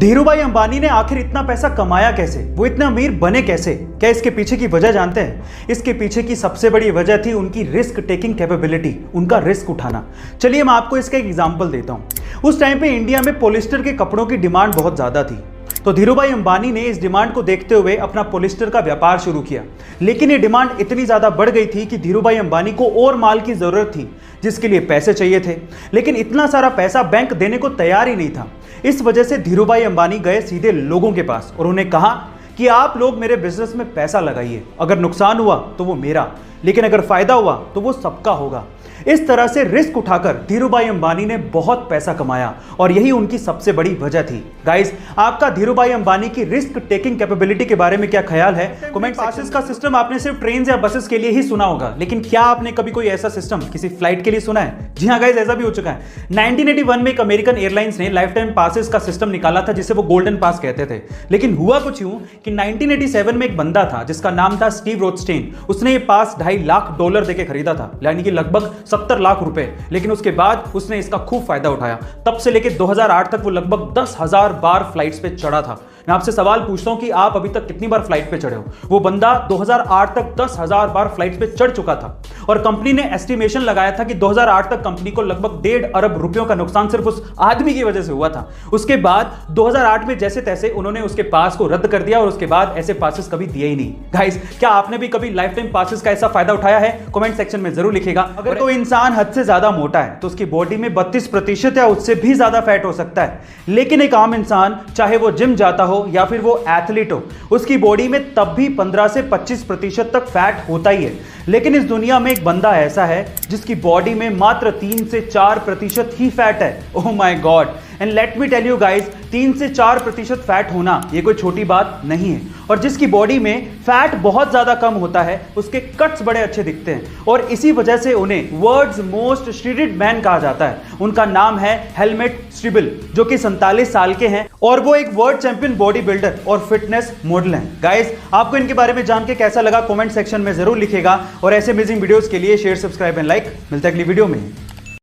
धीरूभाई अंबानी ने आखिर इतना पैसा कमाया कैसे, वो इतने अमीर बने कैसे? क्या इसके पीछे की वजह जानते हैं? इसके पीछे की सबसे बड़ी वजह थी उनकी रिस्क टेकिंग कैपेबिलिटी, उनका रिस्क उठाना। चलिए मैं आपको इसका एक एग्जांपल देता हूं। उस टाइम पे इंडिया में पॉलिस्टर के कपड़ों की डिमांड बहुत ज्यादा थी, तो धीरूभाई अंबानी ने इस डिमांड को देखते हुए अपना पॉलिस्टर का व्यापार शुरू किया। लेकिन ये डिमांड इतनी ज्यादा बढ़ गई थी कि धीरूभाई अंबानी को और माल की जरूरत थी, जिसके लिए पैसे चाहिए थे, लेकिन इतना सारा पैसा बैंक देने को तैयार ही नहीं था। इस वजह से धीरूभाई अंबानी गए सीधे लोगों के पास और उन्हें कहा कि आप लोग मेरे बिजनेस में पैसा लगाइए, अगर नुकसान हुआ तो वो मेरा, लेकिन अगर फायदा हुआ तो वो सबका होगा। इस तरह से रिस्क उठाकर धीरूभाई अंबानी ने बहुत पैसा कमाया और यही उनकी सबसे बड़ी वजह थी। गाइस, आपका धीरूभाई अंबानी की रिस्क टेकिंग कैपेबिलिटी के बारे में क्या ख्याल है? कमेंट पासेस का सिस्टम आपने सिर्फ ट्रेन या बसेस के लिए ही सुना होगा, लेकिन क्या आपने कभी कोई ऐसा सिस्टम किसी फ्लाइट के लिए सुना है? जी हाँ गाइस, ऐसा भी हो चुका है। 1981 में एक अमेरिकन एयरलाइंस ने लाइफ टाइम पासेस का सिस्टम निकाला था, जिसे वो गोल्डन पास कहते थे। लेकिन हुआ कुछ यूं कि 1987 में एक बंदा था जिसका नाम था स्टीव रोथस्टेन। उसने ये पास $2.5 लाख देके खरीदा था, यानी कि लगभग 70 लाख रुपए। लेकिन उसके बाद उसने इसका खूब फायदा उठाया। तब से लेकर 2008 तक वो लगभग 10,000 बार फ्लाइट्स पे चढ़ा था। मैं आपसे सवाल पूछता हूं कि आप अभी तक कितनी बार फ्लाइट पे चढ़े हो? वो बंदा 2008 तक 10,000 बार फ्लाइट पे चढ़ चुका था और कंपनी ने एस्टिमेशन लगाया था कि 2008 तक कंपनी को लगभग 1.5 अरब रुपयों का नुकसान सिर्फ उस आदमी की वजह से हुआ था। उसके बाद 2008 में जैसे तैसे उन्होंने उसके पास को रद्द कर दिया और उसके बाद ऐसे पासेस कभी दिए ही नहीं। गाइस, क्या आपने भी कभी लाइफ टाइम पासेस का ऐसा फायदा उठाया है? कमेंट सेक्शन में जरूर लिखिएगा। अगर कोई इंसान हद से ज्यादा मोटा है तो उसकी बॉडी में 32% या उससे भी ज्यादा फैट हो सकता है, लेकिन एक आम इंसान, चाहे वो जिम जाता हो या फिर वो एथलीट हो, उसकी बॉडी में तब भी 15 से 25% तक फैट होता ही है। लेकिन इस दुनिया में एक बंदा ऐसा है जिसकी बॉडी में मात्र 3 से 4% ही फैट है। Oh my god! And let me tell you guys, 3 से 4% फैट होना ये कोई छोटी बात नहीं है। और जिसकी बॉडी में फैट बहुत ज्यादा कम होता है, उसके कट्स बड़े अच्छे दिखते हैं और इसी वजह से उन्हें वर्ल्ड्स मोस्ट श्रीडेड मैन कहा जाता है। उनका नाम है हेलमेट स्टीबल, जो कि 47 साल के हैं और वो एक वर्ल्ड चैंपियन बॉडी बिल्डर और फिटनेस मॉडल हैं। गाइस, आपको इनके बारे में जान के कैसा लगा? कमेंट सेक्शन में जरूर लिखिएगा और ऐसे अमेजिंग वीडियोस के लिए शेयर, सब्सक्राइब एंड लाइक। मिलते हैं अगली वीडियो में।